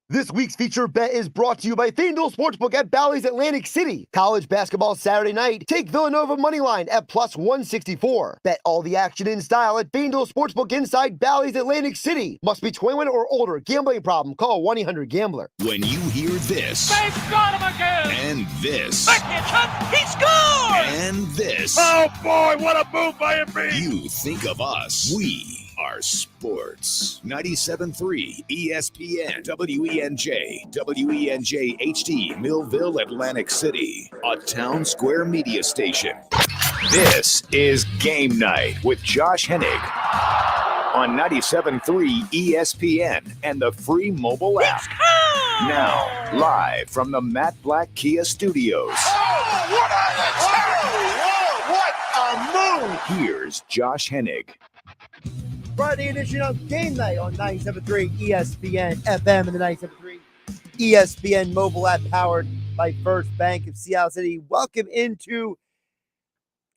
This week's feature bet is brought to you by FanDuel Sportsbook at Bally's Atlantic City. College basketball Saturday night. Take Villanova moneyline at plus 164. Bet all the action in style at FanDuel Sportsbook inside Bally's Atlantic City. Must be 21 or older. Gambling problem? Call 1-800-GAMBLER. When you hear this. They've got him again. And this. He scored. And this. Oh, boy, what a move by Embiid. You think of us. We are sports. 97.3 ESPN, WENJ, WENJ HD, Millville, Atlantic City, a Town Square media station. This is Game Night with Josh Hennig on 97.3 ESPN and the free mobile app. Now, live from the Matt Black Kia Studios. Oh, what a move. Here's Josh Hennig. Friday edition of Game Night on 97.3 ESPN FM and the 97.3 ESPN mobile app powered by First Bank of Seattle City. Welcome into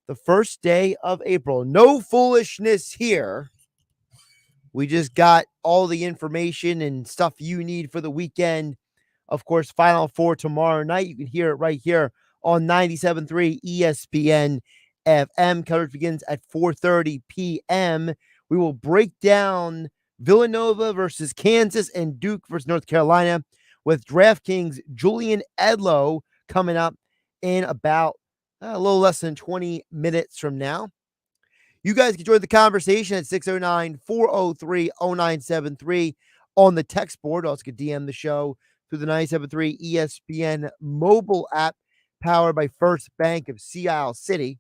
the first day of April. No foolishness here. We just got all the information and stuff you need for the weekend. Of course, Final Four tomorrow night. You can hear it right here on 97.3 ESPN FM. Coverage begins at 4:30 p.m. We will break down Villanova versus Kansas and Duke versus North Carolina with DraftKings Julian Edlow coming up in about a little less than 20 minutes from now. You guys can join the conversation at 609-403-0973 on the text board. Also can DM the show through the 97.3 ESPN mobile app powered by First Bank of Seattle City.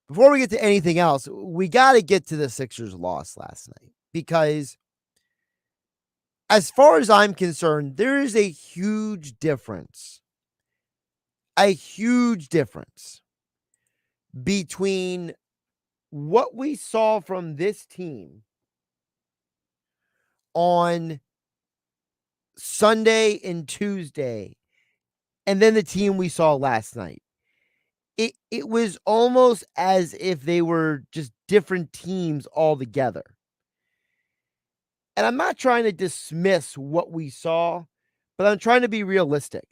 Before we get to anything else, we got to get to the Sixers' loss last night because as far as I'm concerned, there is a huge difference between what we saw from this team on Sunday and Tuesday and then the team we saw last night. It was almost as if they were just different teams altogether. And I'm not trying to dismiss what we saw, but I'm trying to be realistic.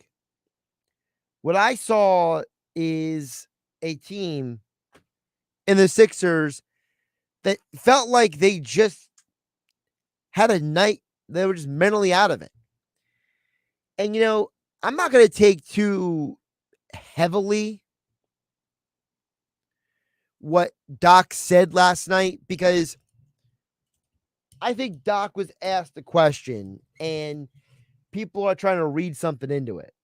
What I saw is a team in the Sixers that felt like they just had a night. They were just mentally out of it. And, I'm not going to take too heavily what Doc said last night because I think Doc was asked a question and people are trying to read something into it.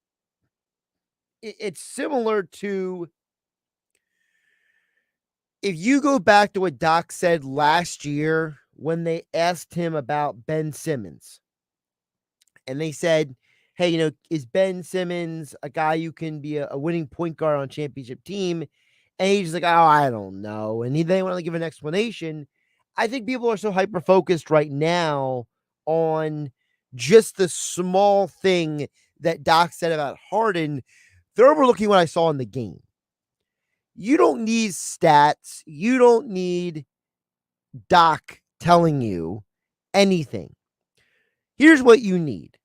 It's similar to if you go back to what Doc said last year when they asked him about Ben Simmons and they said, hey, is Ben Simmons a guy who can be a winning point guard on a championship team? And he's like, oh, I don't know. And they want to give an explanation. I think people are so hyper-focused right now on just the small thing that Doc said about Harden. They're overlooking what I saw in the game. You don't need stats. You don't need Doc telling you anything. Here's what you need.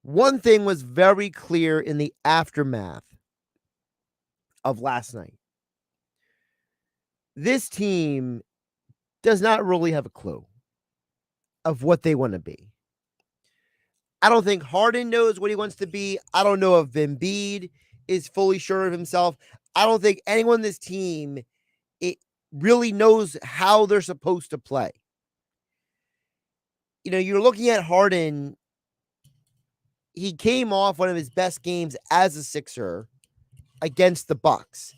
One thing was very clear in the aftermath of last night. This team does not really have a clue of what they want to be. I don't think Harden knows what he wants to be. I don't know if Embiid is fully sure of himself. I don't think anyone on this team really knows how they're supposed to play. You're looking at Harden. He came off one of his best games as a Sixer against the Bucks.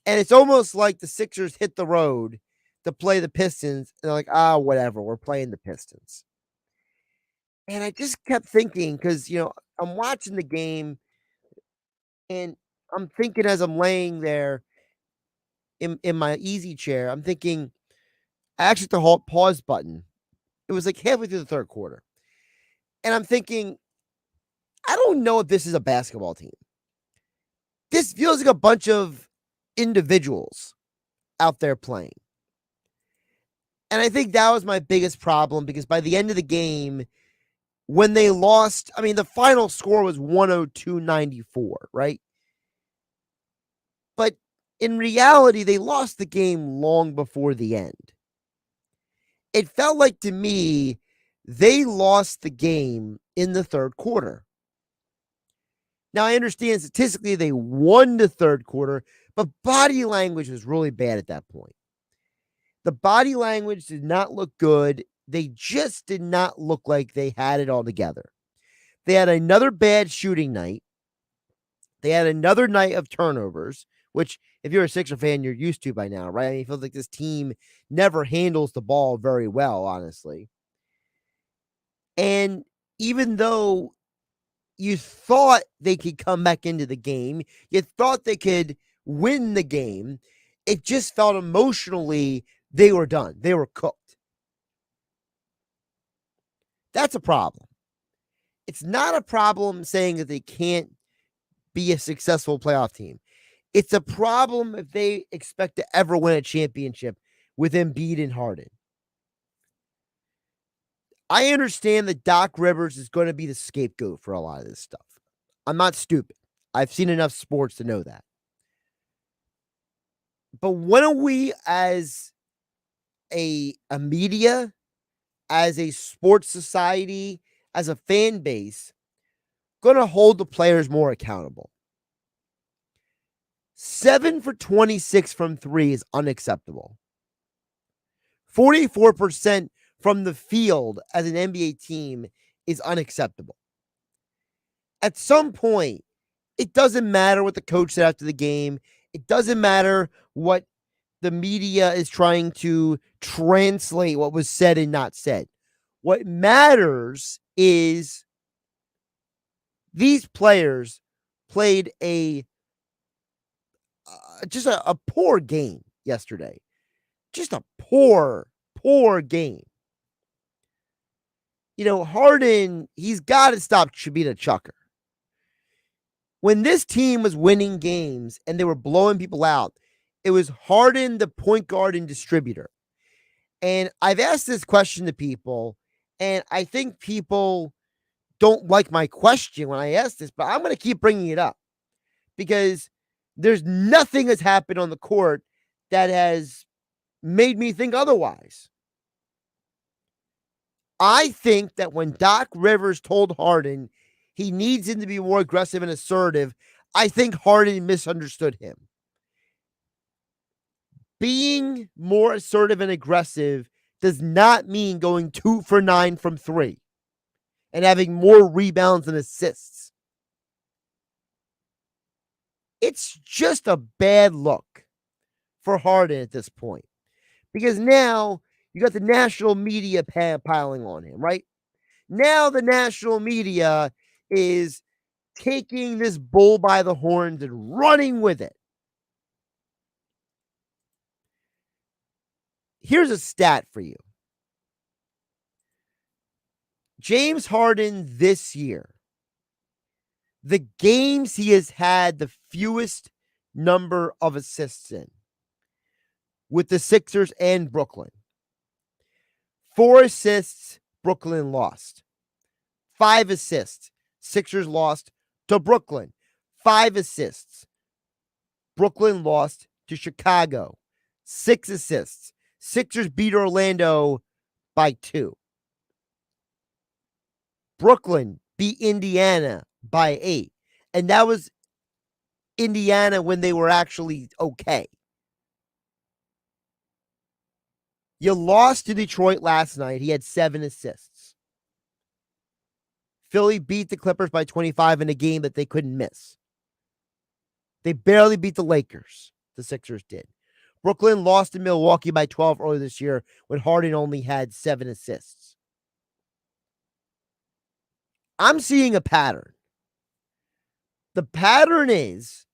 And it's almost like the Sixers hit the road to play the Pistons. And they're like, whatever, we're playing the Pistons. And I just kept thinking, because, I'm watching the game and I'm thinking as I'm laying there in my easy chair, I'm thinking, I actually hit the pause button. It was like halfway through the third quarter. And I'm thinking, I don't know if this is a basketball team. This feels like a bunch of individuals out there playing. And I think that was my biggest problem because by the end of the game, when they lost, I mean, the final score was 102-94, right? But in reality, they lost the game long before the end. It felt like to me, they lost the game in the third quarter. Now, I understand statistically they won the third quarter, but body language was really bad at that point. The body language did not look good. They just did not look like they had it all together. They had another bad shooting night. They had another night of turnovers, which if you're a Sixer fan, you're used to by now, right? I mean, it feels like this team never handles the ball very well, honestly. And even though you thought they could come back into the game, you thought they could win the game, it just felt emotionally they were done. They were cooked. That's a problem. It's not a problem saying that they can't be a successful playoff team. It's a problem if they expect to ever win a championship with Embiid and Harden. I understand that Doc Rivers is going to be the scapegoat for a lot of this stuff. I'm not stupid. I've seen enough sports to know that. But when are we as a media, as a sports society, as a fan base, going to hold the players more accountable? 7 for 26 from 3 is unacceptable. 44% from the field as an NBA team is unacceptable. At some point, it doesn't matter what the coach said after the game. It doesn't matter what the media is trying to translate what was said and not said. What matters is these players played just a poor game yesterday. Just a poor game. You know, Harden, he's got to stop being a chucker. When this team was winning games and they were blowing people out, it was Harden, the point guard and distributor. And I've asked this question to people, and I think people don't like my question when I ask this, but I'm going to keep bringing it up because there's nothing that's happened on the court that has made me think otherwise. I think that when Doc Rivers told Harden he needs him to be more aggressive and assertive, I think Harden misunderstood him. Being more assertive and aggressive does not mean going 2 for 9 from 3 and having more rebounds and assists. It's just a bad look for Harden at this point because now you got the national media piling on him, right? Now the national media is taking this bull by the horns and running with it. Here's a stat for you. James Harden this year, the games he has had the fewest number of assists in with the Sixers and Brooklyn. 4 assists, Brooklyn lost. 5 assists, Sixers lost to Brooklyn. 5 assists, Brooklyn lost to Chicago. 6 assists, Sixers beat Orlando by 2. Brooklyn beat Indiana by 8. And that was Indiana when they were actually okay. You lost to Detroit last night. He had 7 assists. Philly beat the Clippers by 25 in a game that they couldn't miss. They barely beat the Lakers. The Sixers did. Brooklyn lost to Milwaukee by 12 earlier this year when Harden only had 7 assists. I'm seeing a pattern. The pattern is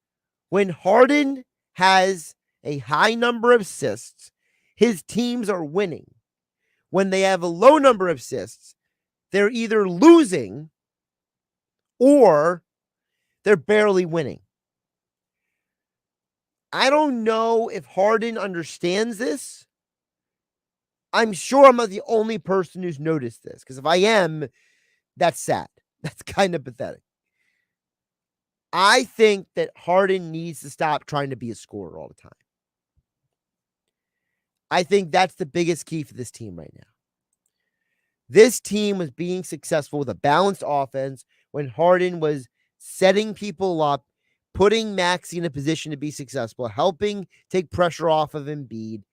when Harden has a high number of assists, his teams are winning. When they have a low number of assists, they're either losing or they're barely winning. I don't know if Harden understands this. I'm sure I'm not the only person who's noticed this, because if I am, That's sad. That's kind of pathetic. I think that Harden needs to stop trying to be a scorer all the time. I think that's the biggest key for this team right now. This team was being successful with a balanced offense when Harden was setting people up, putting Maxey in a position to be successful, helping take pressure off of Embiid.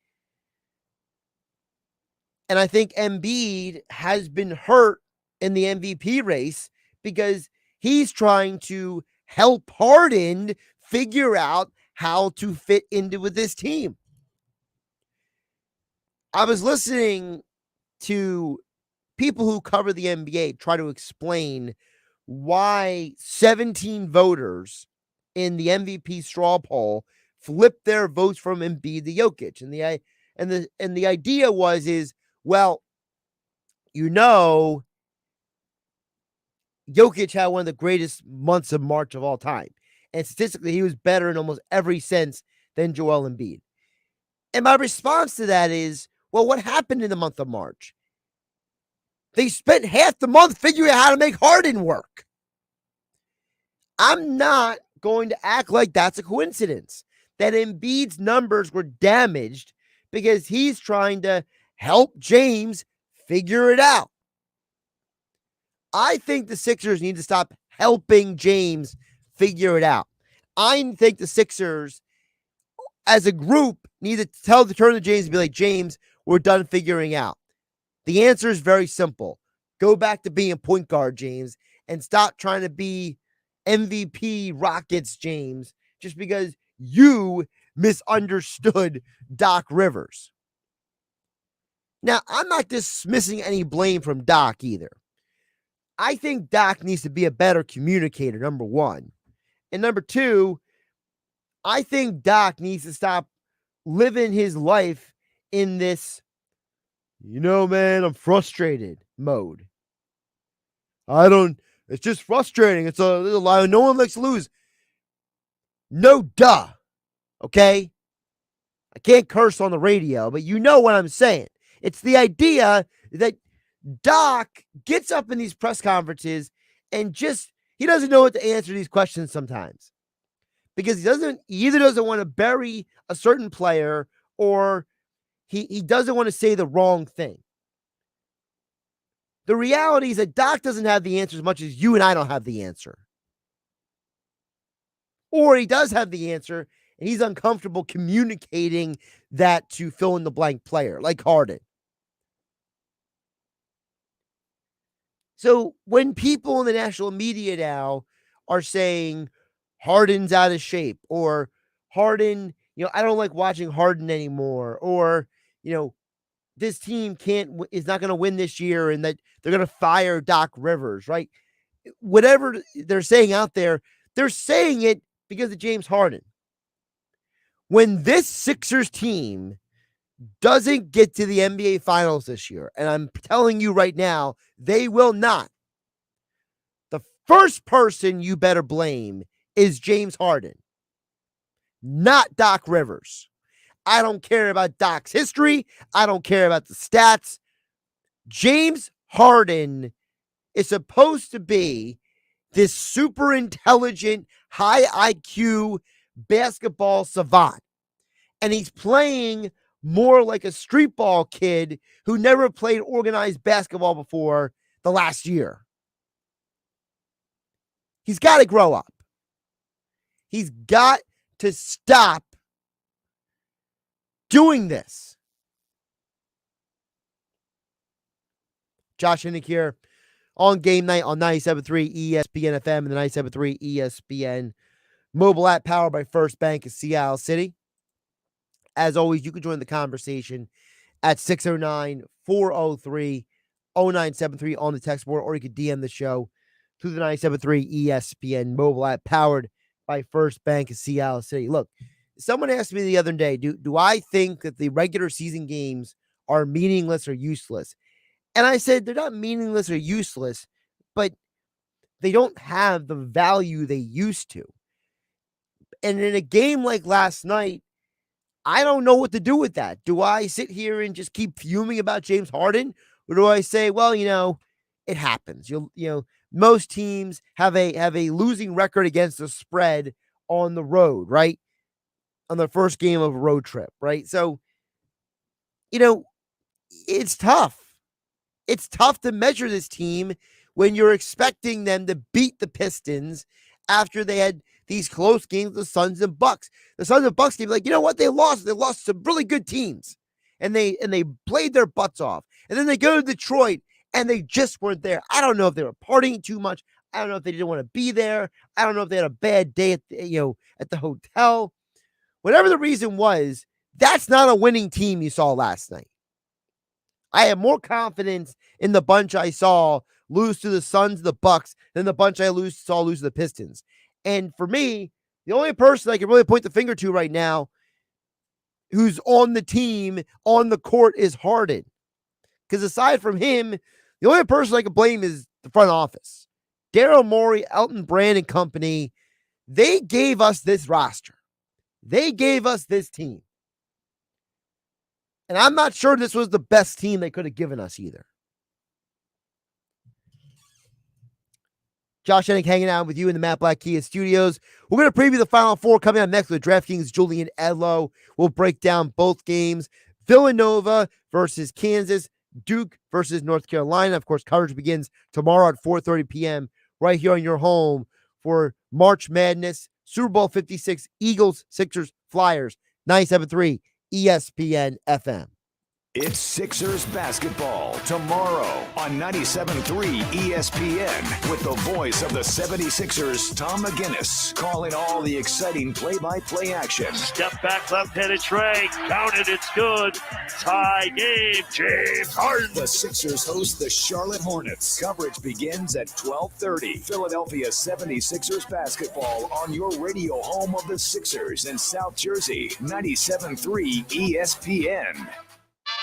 And I think Embiid has been hurt in the MVP race because he's trying to help Harden figure out how to fit into with this team. I was listening to people who cover the NBA try to explain why 17 voters in the MVP straw poll flipped their votes from Embiid to Jokic. And the idea is, well, Jokic had one of the greatest months of March of all time. And statistically, he was better in almost every sense than Joel Embiid. And my response to that is, well, what happened in the month of March? They spent half the month figuring out how to make Harden work. I'm not going to act like that's a coincidence, that Embiid's numbers were damaged because he's trying to help James figure it out. I think the Sixers need to stop helping James figure it out. I think the Sixers, as a group, need to turn to James and be like, James, we're done figuring out. The answer is very simple. Go back to being point guard, James, and stop trying to be MVP Rockets, James, just because you misunderstood Doc Rivers. Now, I'm not dismissing any blame from Doc either. I think Doc needs to be a better communicator, number one. And number two, I think Doc needs to stop living his life in this, man, I'm frustrated mode. It's just frustrating. It's a lie. No one likes to lose. No, duh. Okay? I can't curse on the radio, but you know what I'm saying. It's the idea that Doc gets up in these press conferences and he doesn't know what to answer these questions sometimes. Because he either doesn't want to bury a certain player or he doesn't want to say the wrong thing. The reality is that Doc doesn't have the answer as much as you and I don't have the answer. Or he does have the answer and he's uncomfortable communicating that to fill in the blank player, like Harden. So when people in the national media now are saying Harden's out of shape, or Harden, I don't like watching Harden anymore, or, this team is not going to win this year and that they're going to fire Doc Rivers, right? Whatever they're saying out there, they're saying it because of James Harden. When this Sixers team doesn't get to the NBA Finals this year, and I'm telling you right now, they will not. The first person you better blame is James Harden, not Doc Rivers. I don't care about Doc's history. I don't care about the stats. James Harden is supposed to be this super intelligent, high IQ basketball savant. And he's playing more like a street ball kid who never played organized basketball before the last year. He's got to grow up. He's got to stop doing this. Josh Hennig here on Game Night on 97.3 ESPN FM and the 97.3 ESPN mobile app powered by First Bank of Seattle City. As always, you can join the conversation at 609-403-0973 on the text board, or you can DM the show through the 97.3 ESPN mobile app powered by First Bank of Seattle City. Look, someone asked me the other day, do I think that the regular season games are meaningless or useless? And I said they're not meaningless or useless, but they don't have the value they used to. And in a game like last night, I don't know what to do with that. Do I sit here and just keep fuming about James Harden? Or do I say, well, it happens. Most teams have a losing record against the spread on the road, right? On the first game of a road trip, right? So, it's tough. It's tough to measure this team when you're expecting them to beat the Pistons after they had these close games with the Suns and Bucks. The Suns and Bucks game, like, you know what? They lost some really good teams. And they played their butts off. And then they go to Detroit and they just weren't there. I don't know if they were partying too much. I don't know if they didn't want to be there. I don't know if they had a bad day at the hotel. Whatever the reason was, that's not a winning team you saw last night. I have more confidence in the bunch I saw lose to the Suns, the Bucks, than the bunch I saw lose to the Pistons. And for me, the only person I can really point the finger to right now who's on the team, on the court, is Harden. Because aside from him, the only person I can blame is the front office. Daryl Morey, Elton Brand, and company, they gave us this roster. They gave us this team. And I'm not sure this was the best team they could have given us either. Josh Hennig hanging out with you in the Matt Black Kia studios. We're going to preview the Final Four coming up next with DraftKings Julian Edlow. We'll break down both games. Villanova versus Kansas. Duke versus North Carolina. Of course, coverage begins tomorrow at 4:30 p.m. right here on your home for March Madness. Super Bowl 56, Eagles, Sixers, Flyers, 97.3 ESPN FM. It's Sixers basketball tomorrow on 97.3 ESPN with the voice of the 76ers, Tom McGinnis, calling all the exciting play-by-play action. Step back, left-handed tray. Counted, it's good. Tie game, James Harden. The Sixers host the Charlotte Hornets. Coverage begins at 12:30. Philadelphia 76ers basketball on your radio home of the Sixers in South Jersey, 97.3 ESPN.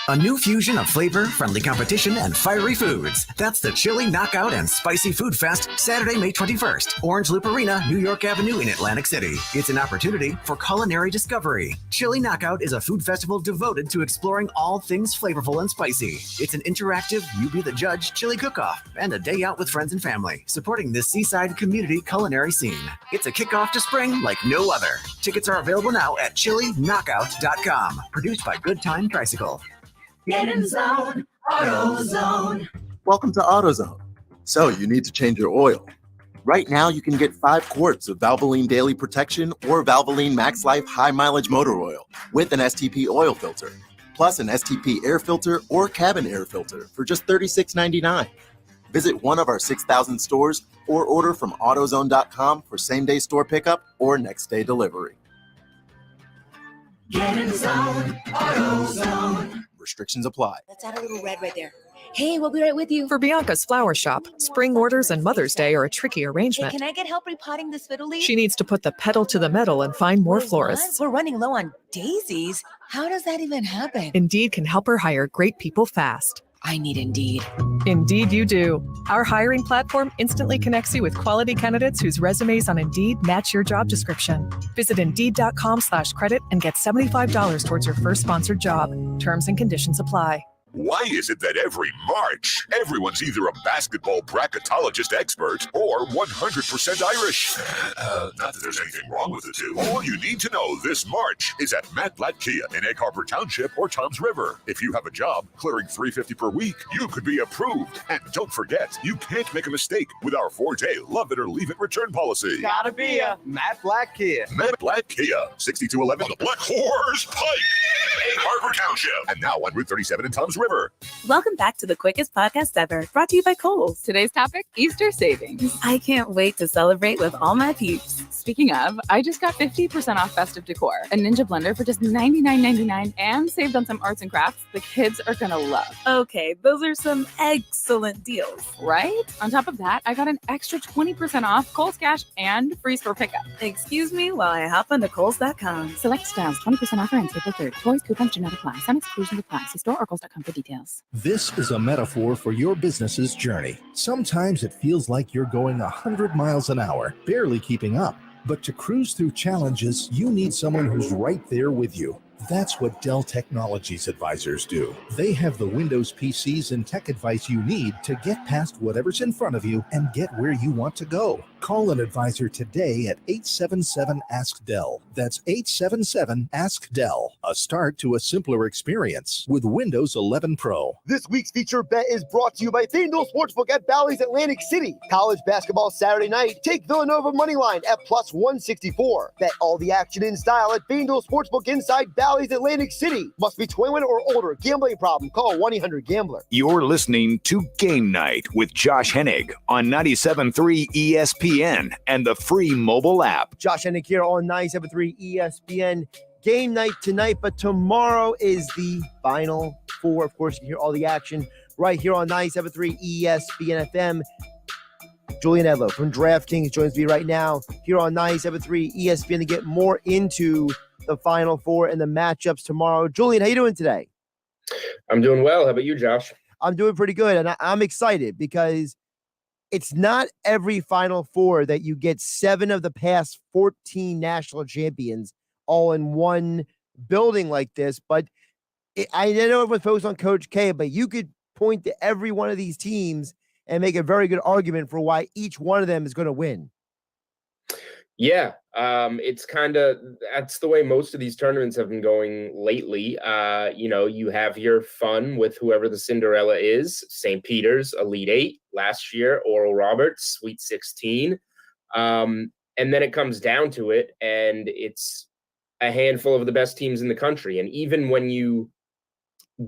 A new fusion of flavor, friendly competition, and fiery foods. That's the Chili Knockout and Spicy Food Fest, Saturday, May 21st. Orange Loop Arena, New York Avenue in Atlantic City. It's an opportunity for culinary discovery. Chili Knockout is a food festival devoted to exploring all things flavorful and spicy. It's an interactive, you be the judge, chili cook-off, and a day out with friends and family, supporting this seaside community culinary scene. It's a kickoff to spring like no other. Tickets are available now at chilliknockout.com. Produced by Good Time Tricycle. Get in the zone, AutoZone. Welcome to AutoZone. So you need to change your oil. Right now, you can get 5 quarts of Valvoline Daily Protection or Valvoline Max Life High Mileage Motor Oil with an STP oil filter, plus an STP air filter or cabin air filter for just $36.99. Visit one of our 6,000 stores or order from AutoZone.com for same-day store pickup or next-day delivery. Get in the zone, AutoZone. Restrictions apply. Let's add a little red right there. Hey, we'll be right with you. For Bianca's flower shop, spring orders and Mother's Day are a tricky arrangement. Hey, can I get help repotting this fiddle leaf? She needs to put the pedal to the metal and find more florists. We're running low on daisies. How does that even happen? Indeed can help her hire great people fast. I need Indeed. Indeed you do. Our hiring platform instantly connects you with quality candidates whose resumes on Indeed match your job description. Visit Indeed.com/credit and get $75 towards your first sponsored job. Terms and conditions apply. Why is it that every March, everyone's either a basketball bracketologist expert or 100% Irish? Not that there's anything wrong with the two. All you need to know this March is at Matt Black Kia in Egg Harbor Township or Toms River. If you have a job clearing $350 per week, you could be approved. And don't forget, you can't make a mistake with our 4-day love it or leave it return policy. Gotta be a Matt Black Kia. Matt Black Kia, 6211 on the Black Horse Pike, Egg Harbor Township, and now on Route 37 in Toms River. Welcome back to the quickest podcast ever, brought to you by Kohl's. Today's topic, Easter savings. I can't wait to celebrate with all my peeps. Speaking of, I just got 50% off festive decor, a Ninja blender for just $99.99, and saved on some arts and crafts the kids are gonna love. Okay, those are some excellent deals. Right? On top of that, I got an extra 20% off Kohl's Cash and free store pickup. Excuse me while I hop onto Kohl's.com. Select styles, 20% off ends April 3rd. Toys, coupons do not apply. Some exclusions apply. See store or Kohl's.com for details. This is a metaphor for your business's journey. Sometimes it feels like you're going 100 miles an hour, barely keeping up. But to cruise through challenges, you need someone who's right there with you. That's what Dell Technologies advisors do. They have the Windows PCs and tech advice you need to get past whatever's in front of you and get where you want to go. Call an advisor today at 877-ASK-DELL. That's 877-ASK-DELL. A start to a simpler experience with Windows 11 Pro. This week's feature bet is brought to you by FanDuel Sportsbook at Bally's Atlantic City. College basketball Saturday night. Take Villanova moneyline at plus 164. Bet all the action in style at FanDuel Sportsbook inside Bally's Atlantic City. Must be 21 or older. Gambling problem? Call 1-800-GAMBLER. You're listening to Game Night with Josh Hennig on 97.3 ESPN and the free mobile app. Josh Hennig here on 97.3 ESPN. Game night tonight, but tomorrow is the Final Four. Of course, you can hear all the action right here on 97.3 ESPN FM. Julian Edlow from DraftKings joins me right now here on 97.3 ESPN to get more into the Final Four and the matchups tomorrow. Julian, how you doing today? I'm doing well. How about you, Josh? I'm doing pretty good, and I'm excited because it's not every Final Four that you get 7 of the past 14 national champions all in one building like this. But I know everyone's focused on Coach K, but you could point to every one of these teams and make a very good argument for why each one of them is going to win. Yeah, it's that's the way most of these tournaments have been going lately. You have your fun with whoever the Cinderella is. St. Peter's, Elite 8 last year, Oral Roberts, Sweet 16. And then it comes down to it, and it's a handful of the best teams in the country. And even when you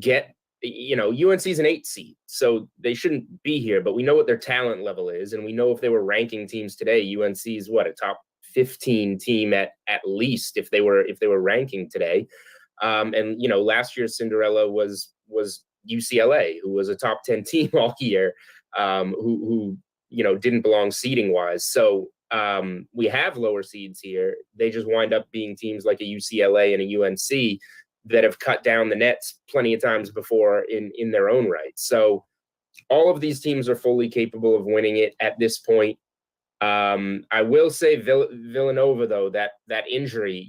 get, UNC is an 8 seed, so they shouldn't be here, but we know what their talent level is. And we know if they were ranking teams today, UNC is a top 15 team at least if they were ranking today. Last year's Cinderella was UCLA, who was a top 10 team all year, who didn't belong seeding wise. So we have lower seeds here. They just wind up being teams like a UCLA and a UNC that have cut down the nets plenty of times before in their own right. So all of these teams are fully capable of winning it at this point. I will say Villanova, though, that injury,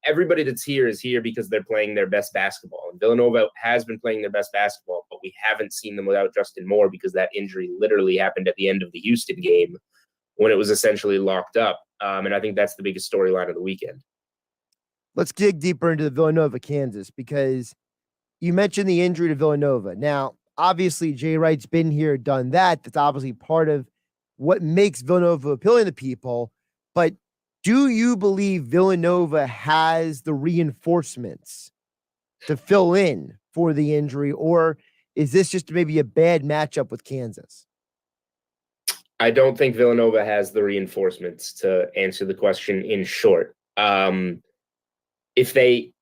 everybody that's here is here because they're playing their best basketball. And Villanova has been playing their best basketball, but we haven't seen them without Justin Moore because that injury literally happened at the end of the Houston game when it was essentially locked up. And I think that's the biggest storyline of the weekend. Let's dig deeper into the Villanova, Kansas, because you mentioned the injury to Villanova. Now, obviously, Jay Wright's been here, done that. That's obviously part of what makes Villanova appealing to people. But do you believe Villanova has the reinforcements to fill in for the injury, or is this just maybe a bad matchup with Kansas? I don't think Villanova has the reinforcements, to answer the question in short. If they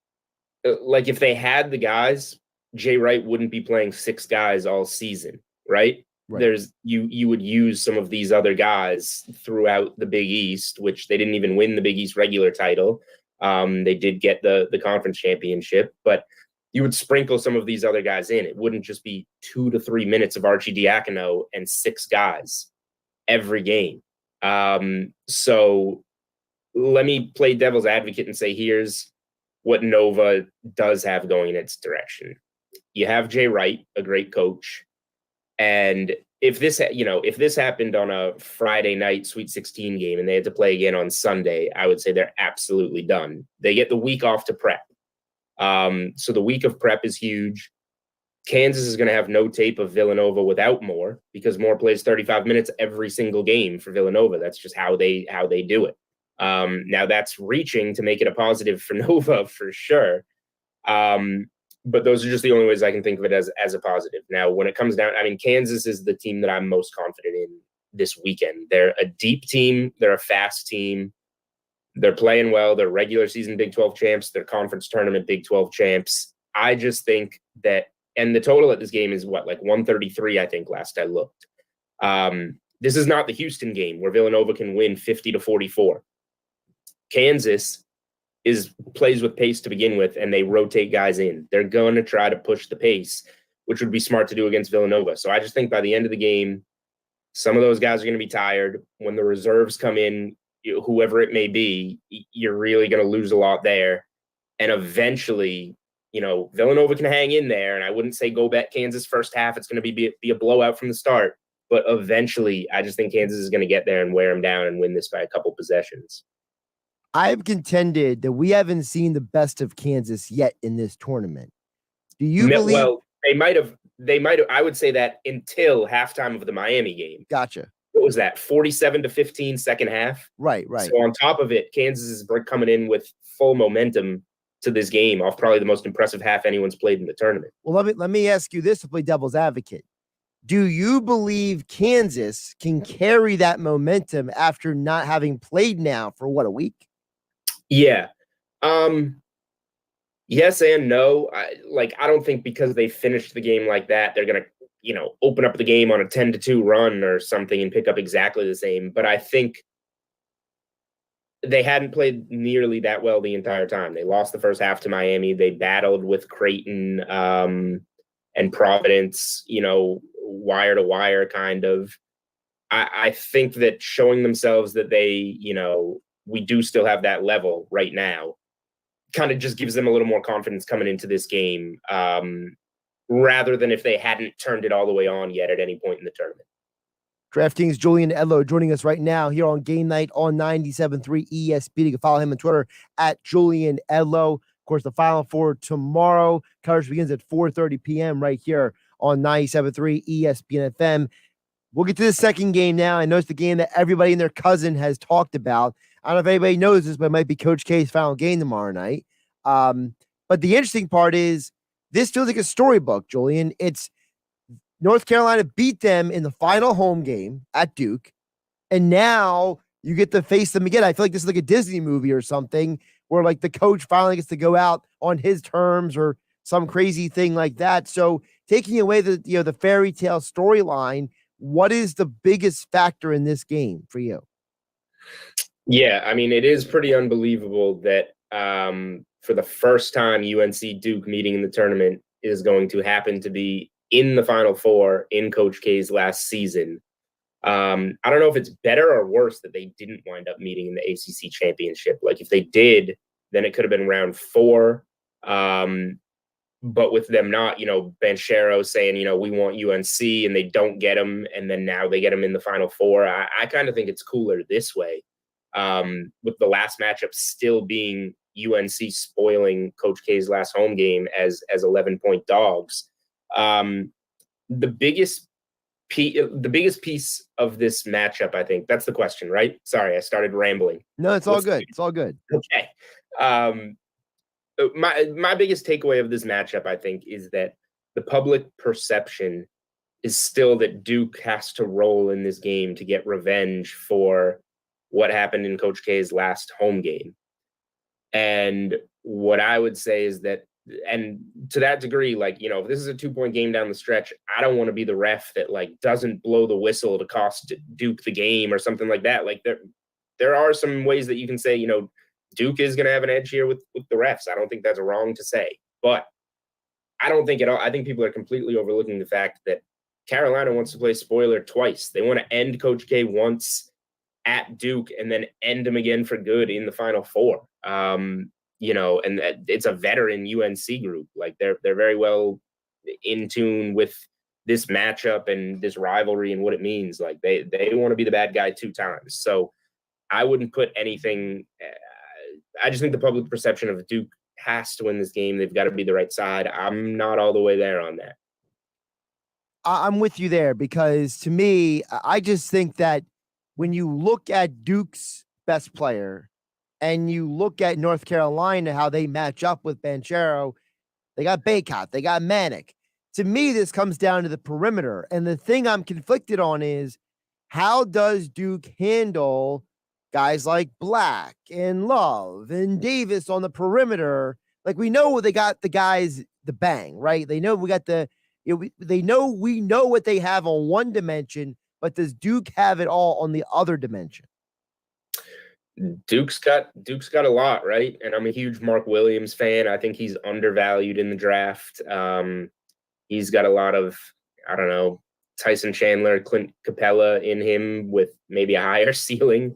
had the guys, Jay Wright wouldn't be playing 6 guys all season, right? There's you would use some of these other guys throughout the Big East, which they didn't even win the Big East regular title. They did get the conference championship, but you would sprinkle some of these other guys in. It wouldn't just be 2 to 3 minutes of Arcidiacono and 6 guys every game. So let me play devil's advocate and say, here's what Nova does have going in its direction. You have Jay Wright, a great coach. And if this happened on a Friday night Sweet 16 game and they had to play again on Sunday, I would say they're absolutely done. They get the week off to prep. So the week of prep is huge. Kansas is going to have no tape of Villanova without Moore because Moore plays 35 minutes every single game for Villanova. That's just how they do it. Now that's reaching to make it a positive for Nova for sure. But those are just the only ways I can think of it as a positive. Now, when it comes down, Kansas is the team that I'm most confident in this weekend. They're a deep team. They're a fast team. They're playing well. They're regular season Big 12 champs. They're conference tournament Big 12 champs. I just think that, and the total at this game is like 133, I think, last I looked. This is not the Houston game where Villanova can win 50-44. Kansas plays with pace to begin with, and they rotate guys in. They're going to try to push the pace, which would be smart to do against Villanova. So I just think by the end of the game, some of those guys are going to be tired. When the reserves come in, whoever it may be, you're really going to lose a lot there. And eventually, Villanova can hang in there. And I wouldn't say go bet Kansas first half. It's going to be a blowout from the start. But eventually, I just think Kansas is going to get there and wear them down and win this by a couple possessions. I've contended that we haven't seen the best of Kansas yet in this tournament. Do you believe? Well, they might have. I would say that until halftime of the Miami game. Gotcha. What was that? 47-15 second half. Right. So on top of it, Kansas is coming in with full momentum to this game off probably the most impressive half anyone's played in the tournament. Well, let me ask you this to play devil's advocate. Do you believe Kansas can carry that momentum after not having played now for a week? Yeah. Yes and no. I don't think because they finished the game like that, they're going to, open up the game on a 10-2 run or something and pick up exactly the same. But I think they hadn't played nearly that well the entire time. They lost the first half to Miami. They battled with Creighton and Providence, wire to wire kind of. I think that showing themselves that they, we do still have that level right now kind of just gives them a little more confidence coming into this game rather than if they hadn't turned it all the way on yet at any point in the tournament. DraftKings Julian Edlow joining us right now here on GameNight on 97.3 ESPN. You can follow him on Twitter at Julian Edlow. Of course, the Final Four tomorrow. Coverage begins at 4:30 p.m. right here on 97.3 ESPN FM. We'll get to the second game now. I know it's the game that everybody and their cousin has talked about. I don't know if anybody knows this, but it might be Coach K's final game tomorrow night. But the interesting part is this feels like a storybook, Julian. It's North Carolina beat them in the final home game at Duke, and now you get to face them again. I feel like this is like a Disney movie or something where like the coach finally gets to go out on his terms or some crazy thing like that. So taking away the fairy tale storyline, what is the biggest factor in this game for you? Yeah, I mean, it is pretty unbelievable that for the first time UNC Duke meeting in the tournament is going to happen to be in the Final Four in Coach K's last season. I don't know if it's better or worse that they didn't wind up meeting in the ACC championship. Like if they did, then it could have been round 4. But with them not, Banchero saying, we want UNC and they don't get them. And then now they get them in the Final Four. I kind of think it's cooler this way. With the last matchup still being UNC spoiling Coach K's last home game as 11-point dogs. The biggest piece of this matchup, I think that's the question, right? Sorry, I started rambling. No, it's all good. It's all good. Okay. My biggest takeaway of this matchup, I think, is that the public perception is still that Duke has to roll in this game to get revenge for what happened in Coach K's last home game. And what I would say is that, and to that degree, if this is a 2-point game down the stretch, I don't want to be the ref that doesn't blow the whistle to cost Duke the game or something like that. There are some ways that you can say, Duke is going to have an edge here with the refs. I don't think that's wrong to say, but I don't think at all. I think people are completely overlooking the fact that Carolina wants to play spoiler twice. They want to end Coach K once at Duke and then end him again for good in the Final Four. And it's a veteran UNC group. They're very well in tune with this matchup and this rivalry and what it means. They want to be the bad guy 2 times. So I wouldn't put anything. I just think the public perception of Duke has to win this game. They've got to be the right side. I'm not all the way there on that. I'm with you there because to me, I just think that when you look at Duke's best player and you look at North Carolina, how they match up with Banchero, they got Baycott, they got Manic. To me, this comes down to the perimeter. And the thing I'm conflicted on is how does Duke handle guys like Black and Love and Davis on the perimeter? We know they got the guys, the bang, right? They know we got we know what they have on one dimension, but does Duke have it all on the other dimension? Duke's got a lot, right? And I'm a huge Mark Williams fan. I think he's undervalued in the draft. He's got a lot of, I don't know, Tyson Chandler, Clint Capella in him with maybe a higher ceiling.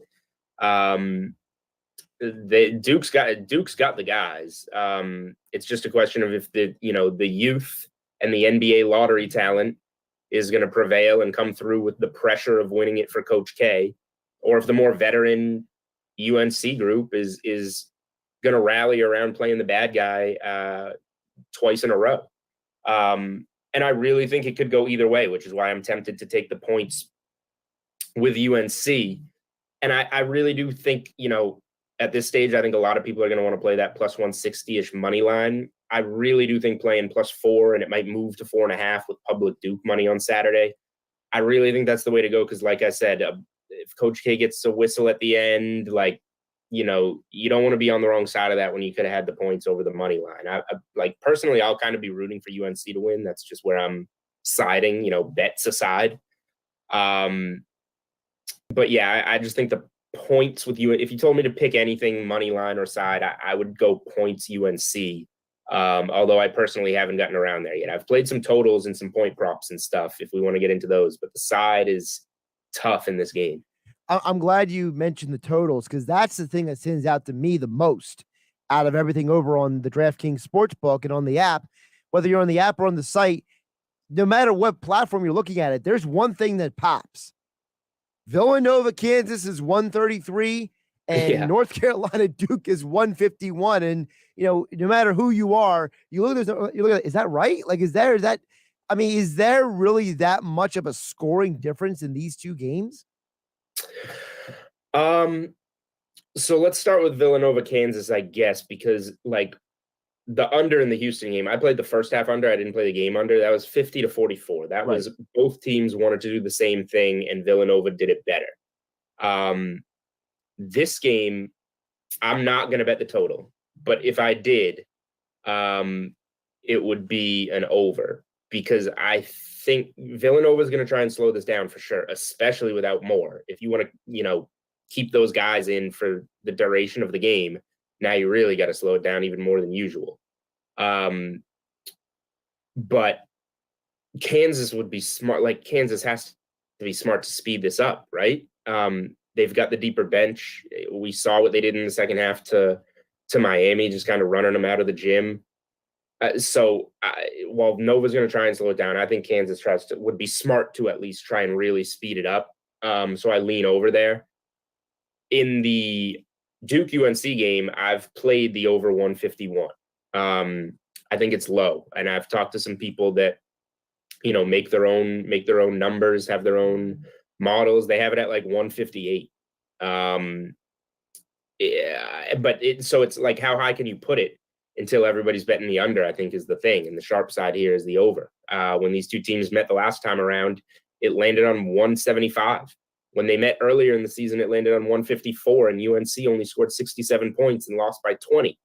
Duke's got the guys. It's just a question of if the youth and the NBA lottery talent is going to prevail and come through with the pressure of winning it for Coach K, or if the more veteran UNC group is going to rally around playing the bad guy twice in a row. And I really think it could go either way, which is why I'm tempted to take the points with UNC. And I really do think, at this stage, I think a lot of people are going to want to play that plus 160-ish money line. I really do think playing +4, and it might move to 4.5 with public Duke money on Saturday. I really think that's the way to go because, like I said, if Coach K gets a whistle at the end, you don't want to be on the wrong side of that when you could have had the points over the money line. Personally, I'll kind of be rooting for UNC to win. That's just where I'm siding, bets aside. But yeah, I just think the points with you, if you told me to pick anything money line or side, I would go points UNC. Although I personally haven't gotten around there yet. I've played some totals and some point props and stuff if we want to get into those, but the side is tough in this game. I'm glad you mentioned the totals because that's the thing that stands out to me the most out of everything over on the DraftKings Sportsbook and on the app. Whether you're on the app or on the site, no matter what platform you're looking at it, there's one thing that pops. Villanova, Kansas is 133, and North Carolina Duke is 151. And no matter who you are, you look at it, is that right? Is there really that much of a scoring difference in these two games? So let's start with Villanova, Kansas, I guess, because the under in the Houston game, I played the first half under. I didn't play the game under. That was 50-44. That was both teams wanted to do the same thing, and Villanova did it better. This game, I'm not going to bet the total, but if I did, it would be an over because I think Villanova is going to try and slow this down for sure, especially without Moore. If you want to, keep those guys in for the duration of the game, now you really got to slow it down even more than usual. But Kansas would be smart. Kansas has to be smart to speed this up, right? They've got the deeper bench. We saw what they did in the second half to Miami, just kind of running them out of the gym. While Nova's going to try and slow it down, I think Kansas would be smart to at least try and really speed it up. So I lean over there. In the Duke-UNC game, I've played the over 151. I think it's low, and I've talked to some people that make their own numbers, have their own models. They have it at 158. So it's how high can you put it until everybody's betting the under, I think is the thing. And the sharp side here is the over. When these two teams met the last time around, it landed on 175. When they met earlier in the season, it landed on 154, and UNC only scored 67 points and lost by 20.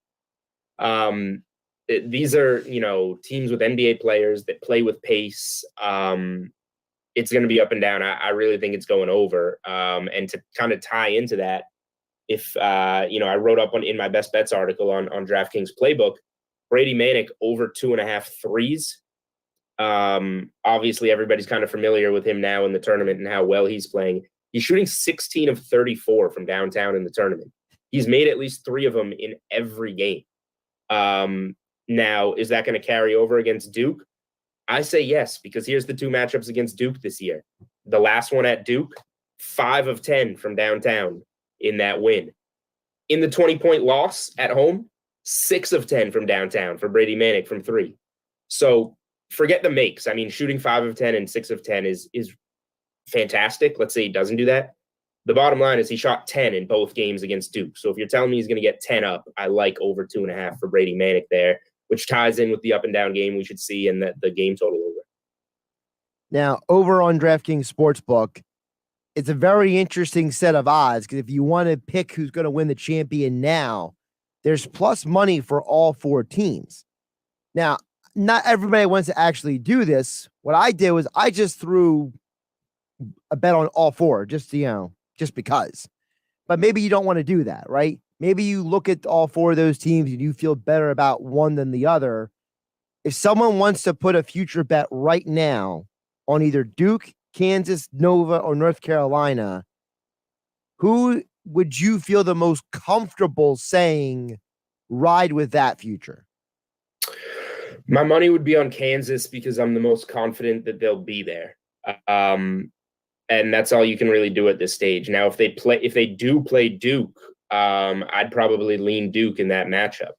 These are, teams with NBA players that play with pace. It's going to be up and down. I really think it's going over. And to kind of tie into that, if, I wrote up in my best bets article on DraftKings Playbook, Brady Manick over 2.5 threes. Obviously, everybody's kind of familiar with him now in the tournament and how well he's playing. He's shooting 16 of 34 from downtown in the tournament. He's made at least 3 of them in every game. Now, is that going to carry over against Duke? I say yes, because here's the 2 matchups against Duke this year. The last one at Duke, 5 of 10 from downtown in that win. In the 20-point loss at home, 6 of 10 from downtown for Brady Manick from 3. So forget the makes. I mean, shooting 5 of 10 and 6 of 10 is fantastic. Let's say he doesn't do that. The bottom line is he shot 10 in both games against Duke. So if you're telling me he's going to get 10 up, I like over 2.5 for Brady Manick there, which ties in with the up and down game we should see and the game total over. Now, over on DraftKings Sportsbook, it's a very interesting set of odds because if you want to pick who's going to win the champion now, there's plus money for all 4 teams. Now, not everybody wants to actually do this. What I did was I just threw a bet on all 4, just because. But maybe you don't want to do that, right? Maybe you look at all 4 of those teams and you feel better about one than the other. If someone wants to put a future bet right now on either Duke, Kansas, Nova, or North Carolina, who would you feel the most comfortable saying ride with that future? My money would be on Kansas because I'm the most confident that they'll be there. And that's all you can really do at this stage. Now, if they do play Duke, I'd probably lean Duke in that matchup.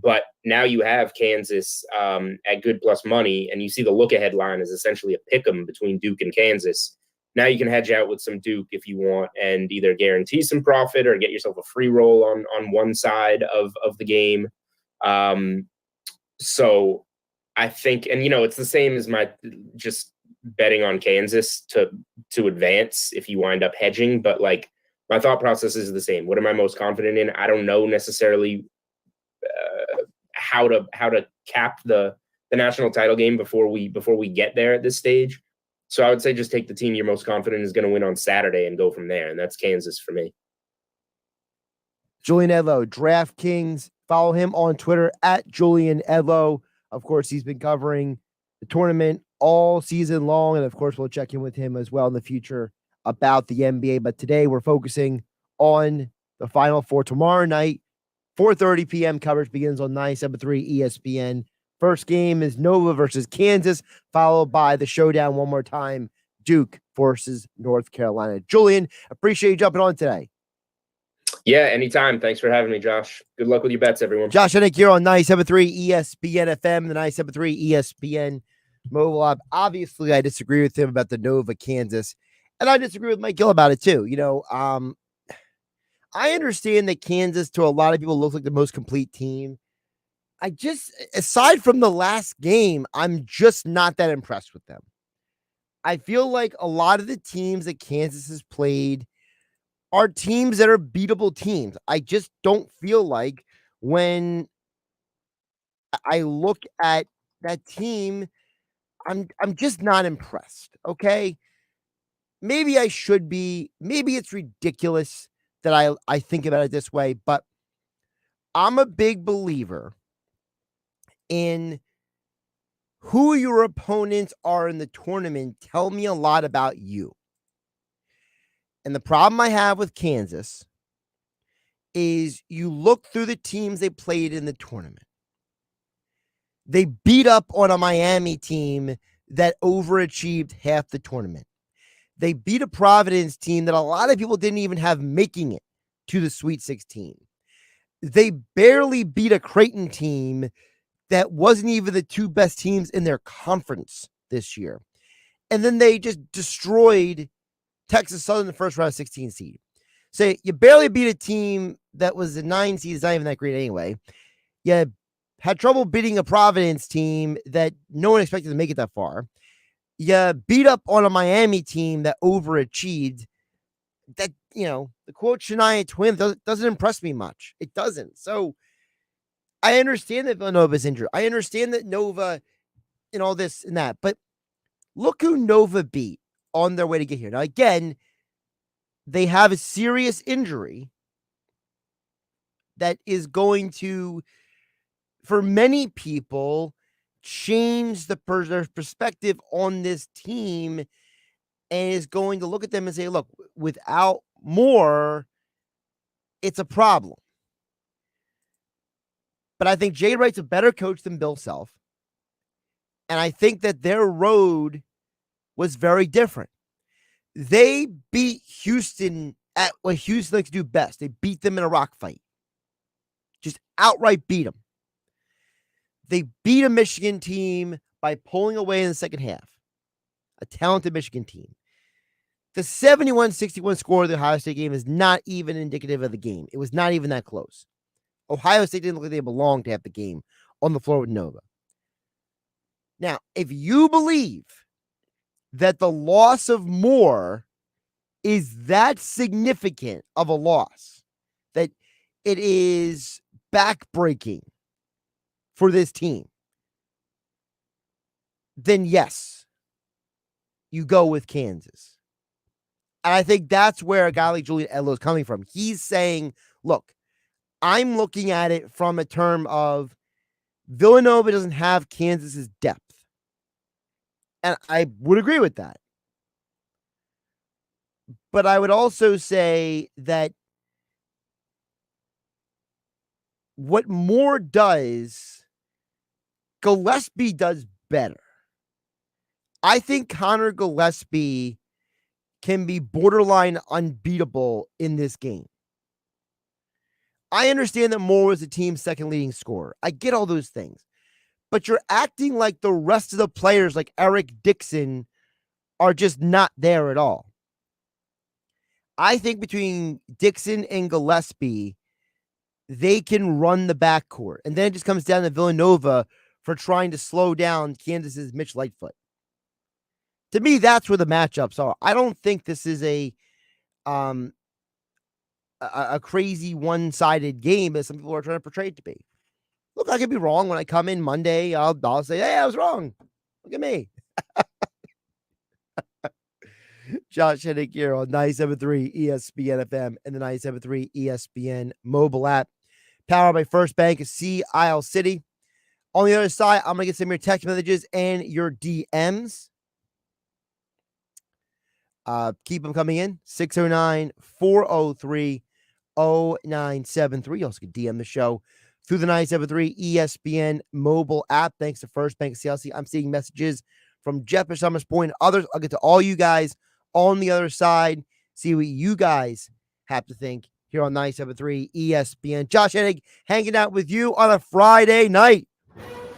But now you have Kansas at good plus money, and you see the look-ahead line is essentially a pick-em between Duke and Kansas. Now you can hedge out with some Duke if you want and either guarantee some profit or get yourself a free roll on one side of the game. So I think, and it's the same as my just betting on Kansas to advance if you wind up hedging, but like my thought process is the same. What am I most confident in? I don't know necessarily how to cap the national title game before we get there at this stage. So I would say just take the team you're most confident is going to win on Saturday and go from there, and that's Kansas for me. Julian Edlow, DraftKings. Follow him on Twitter at Julian Edlow. Of course, he's been covering the tournament all season long, and of course, we'll check in with him as well in the future about the NBA. But today, we're focusing on the Final Four tomorrow night. 4:30 p.m. coverage begins on 97.3 ESPN. First game is Nova versus Kansas, followed by the showdown one more time, Duke versus North Carolina. Julian, appreciate you jumping on today. Yeah, anytime. Thanks for having me, Josh. Good luck with your bets, everyone. Josh Hennig here on 97.3 ESPN FM, the 97.3 ESPN mobile app. Obviously, I disagree with him about the Nova Kansas, and I disagree with Mike Gill about it too. I understand that Kansas, to a lot of people, looks like the most complete team. Aside from the last game, I'm just not that impressed with them. I feel like a lot of the teams that Kansas has played are teams that are beatable teams. I just don't feel like when I look at that team, I'm just not impressed. Okay. Maybe I should be, maybe it's ridiculous that I think about it this way, but I'm a big believer in who your opponents are in the tournament. Tell me a lot about you. And the problem I have with Kansas is you look through the teams they played in the tournament. They beat up on a Miami team that overachieved half the tournament. They beat a Providence team that a lot of people didn't even have making it to the Sweet 16. They barely beat a Creighton team that wasn't even the two best teams in their conference this year. And then they just destroyed Texas Southern, the first round 16 seed. So you barely beat a team that was a 9 seed. It's not even that great anyway. You had trouble beating a Providence team that no one expected to make it that far. You beat up on a Miami team that overachieved. That, the quote Shania Twin doesn't impress me much. It doesn't. So I understand that Villanova's injured. I understand that Nova and all this and that. But look who Nova beat on their way to get here. Now, again, they have a serious injury that is going to, for many people, change their perspective on this team and is going to look at them and say, look, without Moore, it's a problem. But I think Jay Wright's a better coach than Bill Self. And I think that their road was very different. They beat Houston at what Houston likes to do best. They beat them in a rock fight. Just outright beat them. They beat a Michigan team by pulling away in the second half. A talented Michigan team. The 71-61 score of the Ohio State game is not even indicative of the game. It was not even that close. Ohio State didn't look like they belonged to have the game on the floor with Nova. Now, if you believe that the loss of Moore is that significant of a loss, that it is backbreaking for this team, then yes, you go with Kansas. And I think that's where a guy like Julian Edlow is coming from. He's saying, look, I'm looking at it from a term of Villanova doesn't have Kansas's depth. And I would agree with that. But I would also say that what Moore does, Gillespie does better. I think Connor Gillespie can be borderline unbeatable in this game. I understand that Moore was the team's second leading scorer. I get all those things. But you're acting like the rest of the players, like Eric Dixon, are just not there at all. I think between Dixon and Gillespie, they can run the backcourt. And then it just comes down to Villanova for trying to slow down Kansas's Mitch Lightfoot. To me, that's where the matchups are. I don't think this is a crazy one-sided game as some people are trying to portray it to be. Look, I could be wrong. When I come in Monday, I'll say, hey, I was wrong. Look at me. Josh Hennig here on 97.3 ESPN FM and the 97.3 ESPN mobile app. Powered by First Bank of Sea Isle City. On the other side, I'm going to get some of your text messages and your DMs. Keep them coming in. 609-403-0973. You also can DM the show through the 97.3 ESPN mobile app. Thanks to First Bank of CLC. I'm seeing messages from Jeff at Summers Point and others. I'll get to all you guys on the other side. See what you guys have to think here on 97.3 ESPN. Josh Hennig hanging out with you on a Friday night.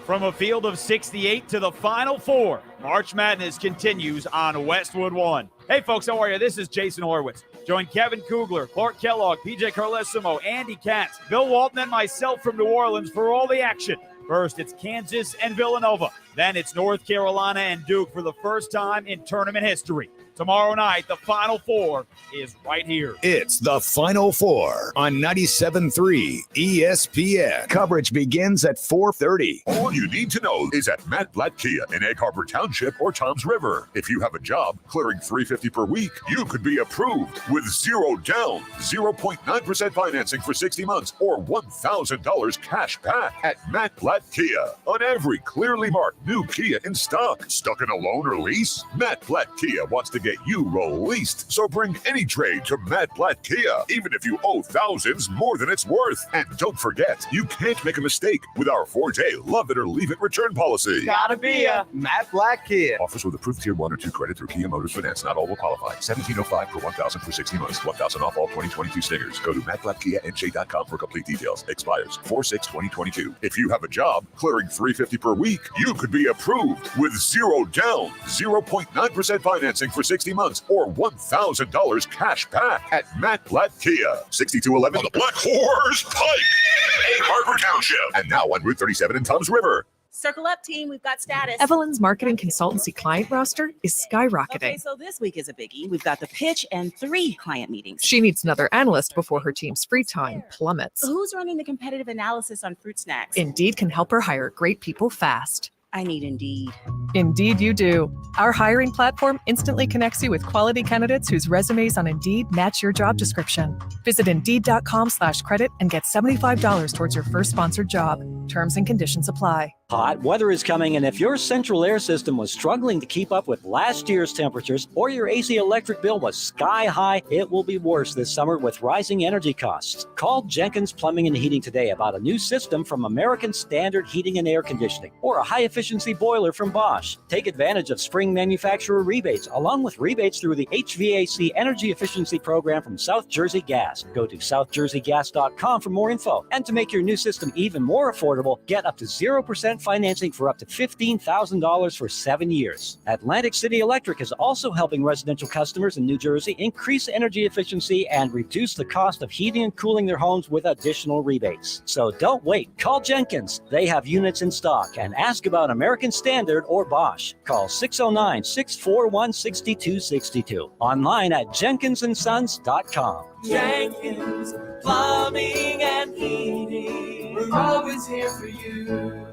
From a field of 68 to the Final Four, March Madness continues on Westwood One. Hey, folks, how are you? This is Jason Horwitz. Join Kevin Kugler, Clark Kellogg, PJ Carlesimo, Andy Katz, Bill Walton, and myself from New Orleans for all the action. First, it's Kansas and Villanova. Then it's North Carolina and Duke for the first time in tournament history. Tomorrow night, the Final Four is right here. It's the Final Four on 97.3 ESPN. Coverage begins at 4:30. All you need to know is at Matt Blatt Kia in Egg Harbor Township or Toms River. If you have a job clearing $350 per week, you could be approved with zero down, 0.9% financing for 60 months, or $1,000 cash back at Matt Blatt Kia. On every clearly marked new Kia in stock. Stuck in a loan or lease? Matt Blatt Kia wants to get you released. So bring any trade to Matt Blatt Kia, even if you owe thousands more than it's worth. And don't forget, you can't make a mistake with our 4-day love it or leave it return policy. Gotta be a Matt Blatt Kia. Offers with approved Tier 1 or 2 credit through Kia Motors Finance. Not all will qualify. $1,705 per $1,000 for 60 months. $1,000 off all 2022 Stingers. Go to mattblattkianj.com for complete details. Expires 4/6/2022. If you have a job clearing $350 per week, you could be approved with zero down, 0.9% financing for 60 months, or $1,000 cash back at Matt Blatt Kia. 6211 the Black Horse Pike, Egg Harbor Township, and now on Route 37 in Toms River. Circle up, team. We've got status. Evelyn's marketing consultancy client roster is skyrocketing. Okay, so this week is a biggie. We've got the pitch and 3 client meetings. She needs another analyst before her team's free time plummets. Who's running the competitive analysis on fruit snacks? Indeed can help her hire great people fast. I need Indeed. Indeed you do. Our hiring platform instantly connects you with quality candidates whose resumes on Indeed match your job description. Visit Indeed.com/credit and get $75 towards your first sponsored job. Terms and conditions apply. Hot weather is coming, and if your central air system was struggling to keep up with last year's temperatures or your AC electric bill was sky high, it will be worse this summer with rising energy costs. Call Jenkins Plumbing and Heating today about a new system from American Standard Heating and Air Conditioning or a high-efficiency boiler from Bosch. Take advantage of spring manufacturer rebates, along with rebates through the HVAC Energy Efficiency Program from South Jersey Gas. Go to southjerseygas.com for more info. And to make your new system even more affordable, get up to 0% financing for up to $15,000 for 7 years. Atlantic City Electric is also helping residential customers in New Jersey increase energy efficiency and reduce the cost of heating and cooling their homes with additional rebates. So don't wait. Call Jenkins. They have units in stock, and ask about American Standard or Bosch. Call 609-641-6262. Online at jenkinsandsons.com. Jenkins Plumbing and Heating. We're always here for you.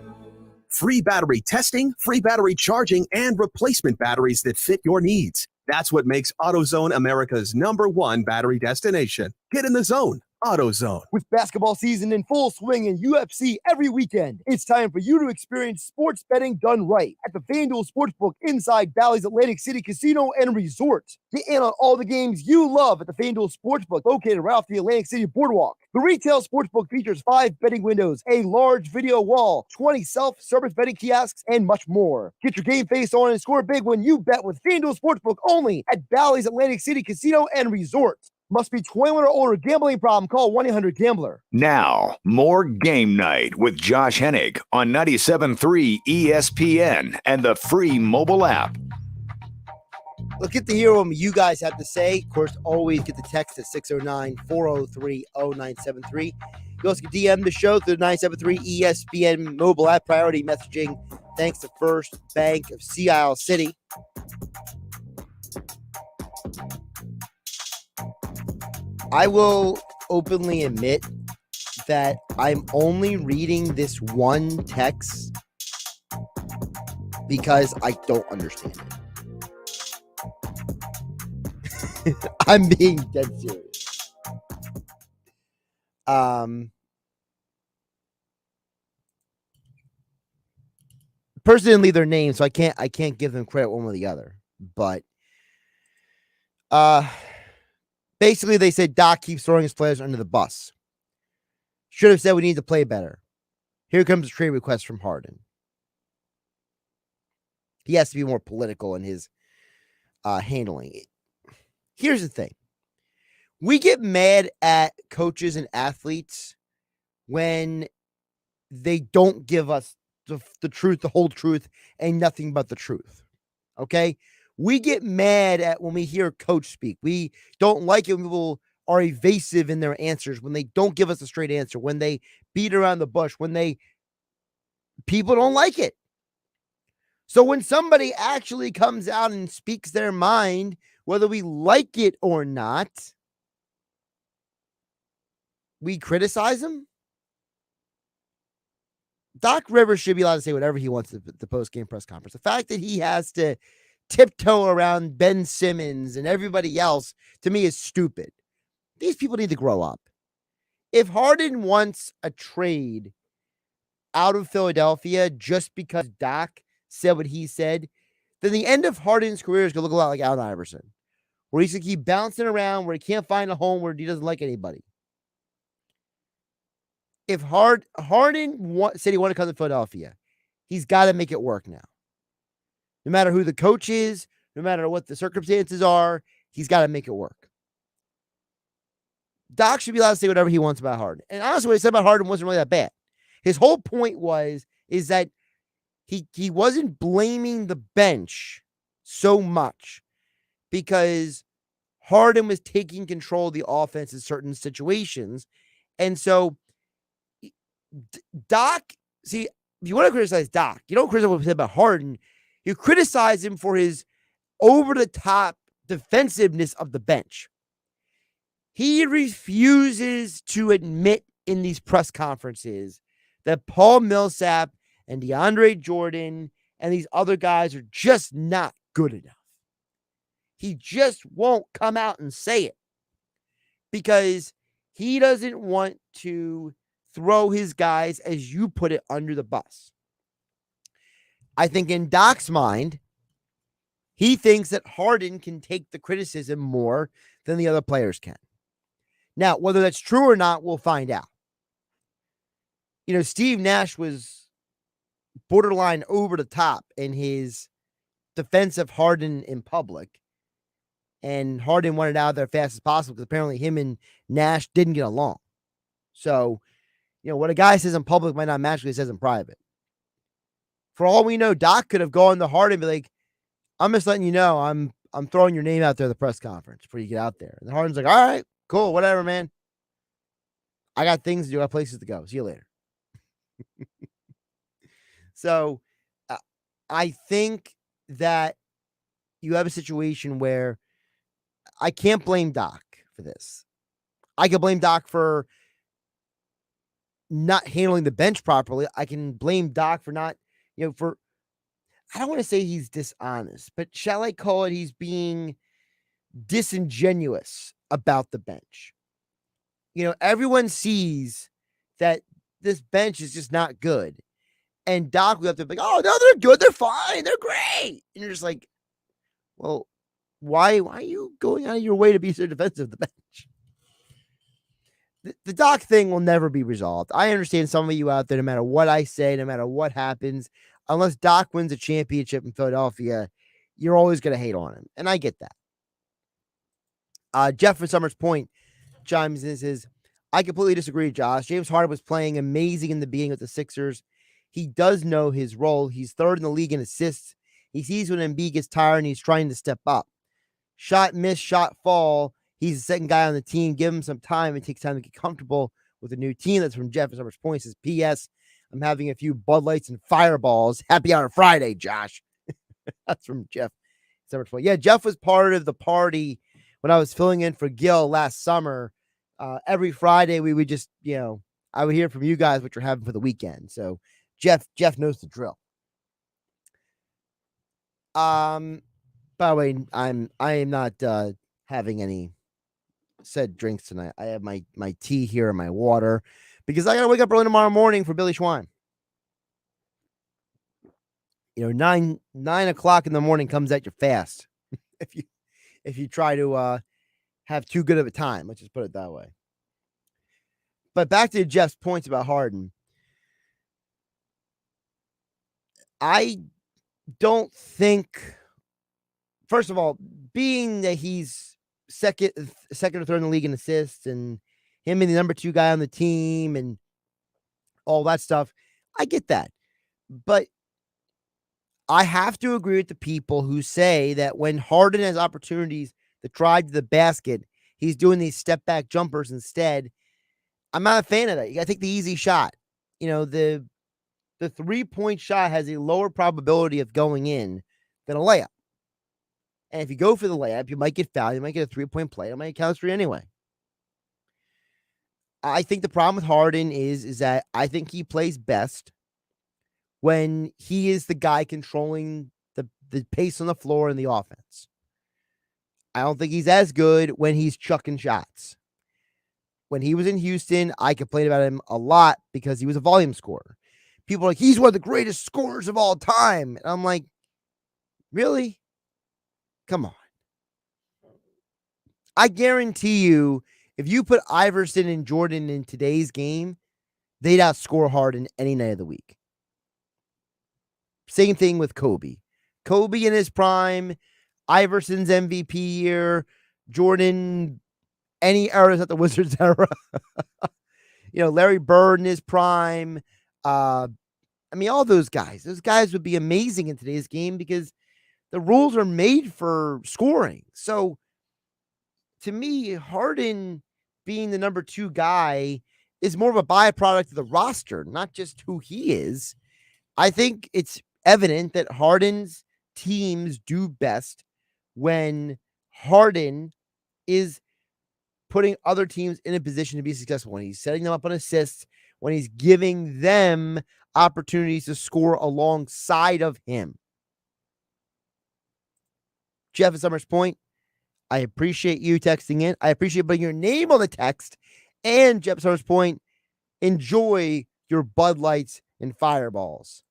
Free battery testing, free battery charging, and replacement batteries that fit your needs. That's what makes AutoZone America's #1 battery destination. Get in the zone. AutoZone. With basketball season in full swing and UFC every weekend, it's time for you to experience sports betting done right at the FanDuel Sportsbook inside Bally's Atlantic City Casino and Resort. Get in on all the games you love at the FanDuel Sportsbook located right off the Atlantic City Boardwalk. The retail sportsbook features 5 betting windows, a large video wall, 20 self-service betting kiosks, and much more. Get your game face on and score big when you bet with FanDuel Sportsbook only at Bally's Atlantic City Casino and Resort. Must be 21 or older. Gambling problem? Call 1-800-GAMBLER. Now, more Game Night with Josh Hennig on 97.3 ESPN and the free mobile app. Let's get to hear what you guys have to say. Of course, always get the text at 609-403-0973. You also can DM the show through the 973 ESPN mobile app. Priority messaging thanks to First Bank of Sea Isle City. I will openly admit that I'm only reading this one text because I don't understand it. I'm being dead serious. The person didn't leave their name, so I can't give them credit one way or the other. But basically, they said Doc keeps throwing his players under the bus. Should have said we need to play better. Here comes a trade request from Harden. He has to be more political in his handling it. Here's the thing. We get mad at coaches and athletes when they don't give us the truth, the whole truth, and nothing but the truth. Okay? We get mad at when we hear a coach speak. We don't like it when people are evasive in their answers, when they don't give us a straight answer, when they beat around the bush, people don't like it. So when somebody actually comes out and speaks their mind, whether we like it or not, we criticize them. Doc Rivers should be allowed to say whatever he wants at the post-game press conference. The fact that he has to tiptoe around Ben Simmons and everybody else, to me, is stupid. These people need to grow up. If Harden wants a trade out of Philadelphia just because Doc said what he said, then the end of Harden's career is going to look a lot like Allen Iverson, where he's going to keep bouncing around, where he can't find a home, where he doesn't like anybody. If Harden said he wanted to come to Philadelphia, he's got to make it work now. No matter who the coach is, no matter what the circumstances are, he's got to make it work. Doc should be allowed to say whatever he wants about Harden. And honestly, what he said about Harden wasn't really that bad. His whole point is that he wasn't blaming the bench so much because Harden was taking control of the offense in certain situations. And so Doc, see, if you want to criticize Doc, you don't criticize what he said about Harden. You criticize him for his over-the-top defensiveness of the bench. He refuses to admit in these press conferences that Paul Millsap and DeAndre Jordan and these other guys are just not good enough. He just won't come out and say it because he doesn't want to throw his guys, as you put it, under the bus. I think in Doc's mind, he thinks that Harden can take the criticism more than the other players can. Now, whether that's true or not, we'll find out. You know, Steve Nash was borderline over the top in his defense of Harden in public. And Harden wanted out of there as fast as possible because apparently him and Nash didn't get along. So, you know, what a guy says in public might not match what he says in private. For all we know, Doc could have gone to Harden and be like, I'm just letting you know, I'm throwing your name out there at the press conference before you get out there. And Harden's like, all right, cool, whatever, man. I got things to do. I got places to go. See you later. So I think that you have a situation where I can't blame Doc for this. I can blame Doc for not handling the bench properly. I can blame Doc for not, I don't want to say he's dishonest, but shall I call it he's being disingenuous about the bench? everyone sees that this bench is just not good. And Doc will have to be like, oh, no, they're good. They're fine. They're great. And you're just like, well, why are you going out of your way to be so defensive of the bench? The Doc thing will never be resolved. I understand some of you out there, no matter what I say, no matter what happens, unless Doc wins a championship in Philadelphia, you're always going to hate on him. And I get that. Jeff from Summers Point chimes in and says, I completely disagree, Josh. James Harden was playing amazing in the beginning with the Sixers. He does know his role. He's third in the league in assists. He sees when Embiid gets tired and he's trying to step up. Shot miss, shot fall. He's the second guy on the team. Give him some time. It takes time to get comfortable with a new team. That's from Jeff from Summers Point. Says, P.S. I'm having a few Bud Lights and Fireballs. Happy Hour Friday, Josh. That's from Jeff Summers Point. Yeah, Jeff was part of the party when I was filling in for Gil last summer. Every Friday we would just, I would hear from you guys what you're having for the weekend. So Jeff knows the drill. By the way, I am not having any said drinks tonight. I have my tea here and my water because I gotta wake up early tomorrow morning for Billy Schwein. 9 o'clock in the morning comes at you fast if you try to have too good of a time. Let's just put it that way. But back to Jeff's points about Harden. I don't think, first of all, being that he's second or third in the league in assists and him being the number 2 guy on the team and all that stuff, I get that. But I have to agree with the people who say that when Harden has opportunities to drive to the basket, he's doing these step back jumpers instead. I'm not a fan of that. You got to take the easy shot. The 3-point shot has a lower probability of going in than a layup. And if you go for the layup, you might get fouled. You might get a 3-point play. It might count for you anyway. I think the problem with Harden is that I think he plays best when he is the guy controlling the pace on the floor and the offense. I don't think he's as good when he's chucking shots. When he was in Houston, I complained about him a lot because he was a volume scorer. People are like, he's one of the greatest scorers of all time. And I'm like, really? Come on. I guarantee you, if you put Iverson and Jordan in today's game, they'd outscore Harden any night of the week. Same thing with Kobe. Kobe in his prime, Iverson's MVP year, Jordan, any eras at the Wizards era. Larry Bird in his prime. All those guys would be amazing in today's game because the rules are made for scoring. So to me, Harden being the number 2 guy is more of a byproduct of the roster, not just who he is. I think it's evident that Harden's teams do best when Harden is putting other teams in a position to be successful, when he's setting them up on assists, when he's giving them opportunities to score alongside of him. Jeff at Summers Point, I appreciate you texting in. I appreciate putting your name on the text. And Jeff at Summers Point, enjoy your Bud Lights and Fireballs.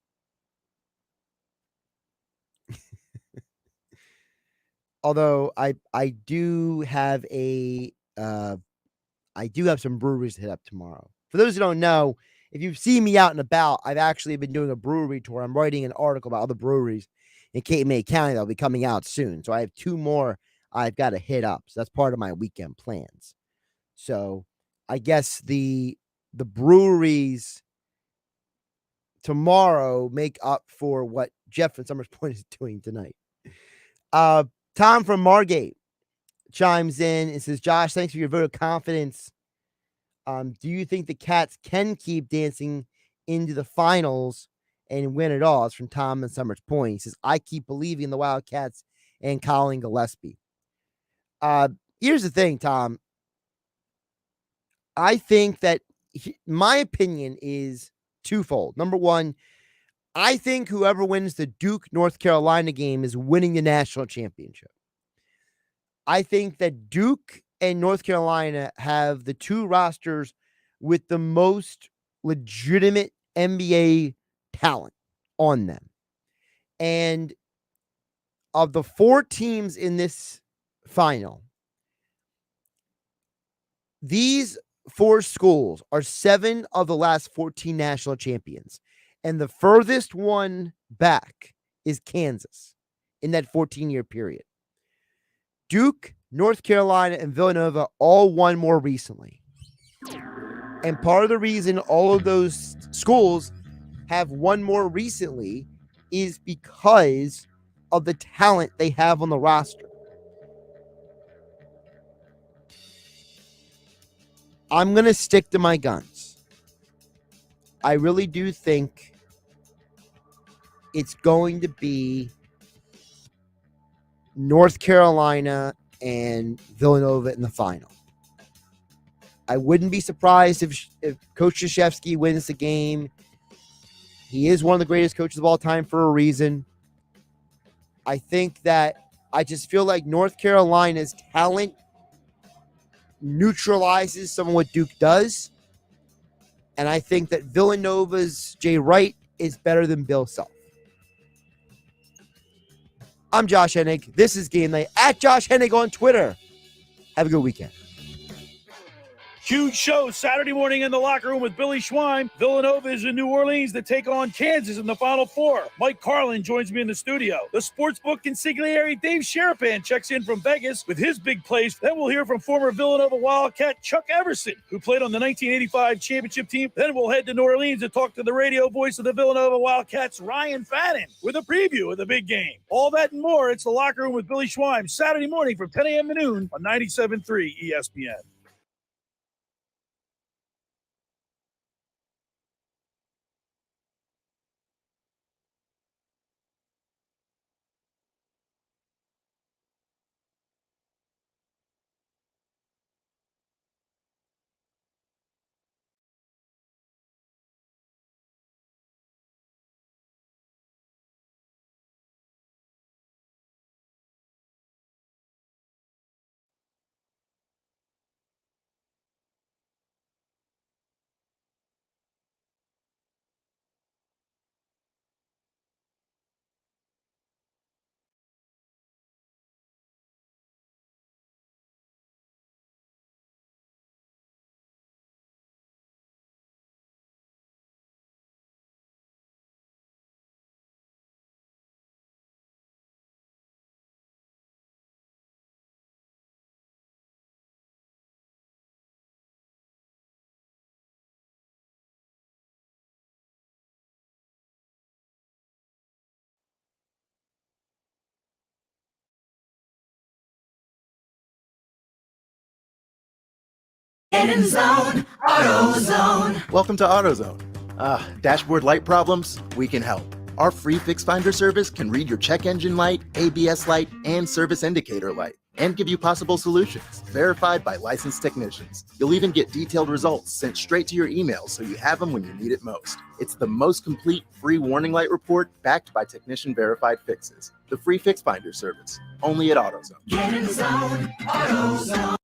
Although I do have some breweries to hit up tomorrow. For those who don't know, if you've seen me out and about, I've actually been doing a brewery tour. I'm writing an article about other breweries in Cape May County that'll be coming out soon. So I have 2 more I've got to hit up. So that's part of my weekend plans. So I guess the breweries tomorrow make up for what Jeff from Summers Point is doing tonight. Tom from Margate chimes in and says, Josh, thanks for your vote of confidence. Do you think the Cats can keep dancing into the finals and win it all? It's from Tom and Summers Point. He says, I keep believing in the Wildcats and Colin Gillespie. Here's the thing, Tom. I think that my opinion is twofold. Number one, I think whoever wins the Duke North Carolina game is winning the national championship. I think that Duke and North Carolina have the two rosters with the most legitimate NBA talent on them. And of the 4 teams in this final, these 4 schools are 7 of the last 14 national champions. And the furthest one back is Kansas in that 14-year period. Duke, North Carolina, and Villanova all won more recently. And part of the reason all of those schools have won more recently is because of the talent they have on the roster. I'm going to stick to my guns. I really do think it's going to be North Carolina and Villanova in the final. I wouldn't be surprised if Coach Krzyzewski wins the game. He is one of the greatest coaches of all time for a reason. I think that I just feel like North Carolina's talent neutralizes some of what Duke does. And I think that Villanova's Jay Wright is better than Bill Self. I'm Josh Hennig. This is Game Night at Josh Hennig on Twitter. Have a good weekend. Huge show Saturday morning in the locker room with Billy Schwein. Villanova is in New Orleans to take on Kansas in the Final Four. Mike Carlin joins me in the studio. The sportsbook consigliere Dave Sherapan checks in from Vegas with his big plays. Then we'll hear from former Villanova Wildcat Chuck Everson, who played on the 1985 championship team. Then we'll head to New Orleans to talk to the radio voice of the Villanova Wildcats, Ryan Fannin, with a preview of the big game. All that and more. It's the locker room with Billy Schwein, Saturday morning from 10 a.m. to noon on 97.3 ESPN. Get in zone, AutoZone. Welcome to AutoZone. Dashboard light problems? We can help. Our free Fix Finder service can read your check engine light, ABS light, and service indicator light, and give you possible solutions, verified by licensed technicians. You'll even get detailed results sent straight to your email so you have them when you need it most. It's the most complete free warning light report backed by technician-verified fixes. The free Fix Finder service, only at AutoZone. Get in zone, AutoZone.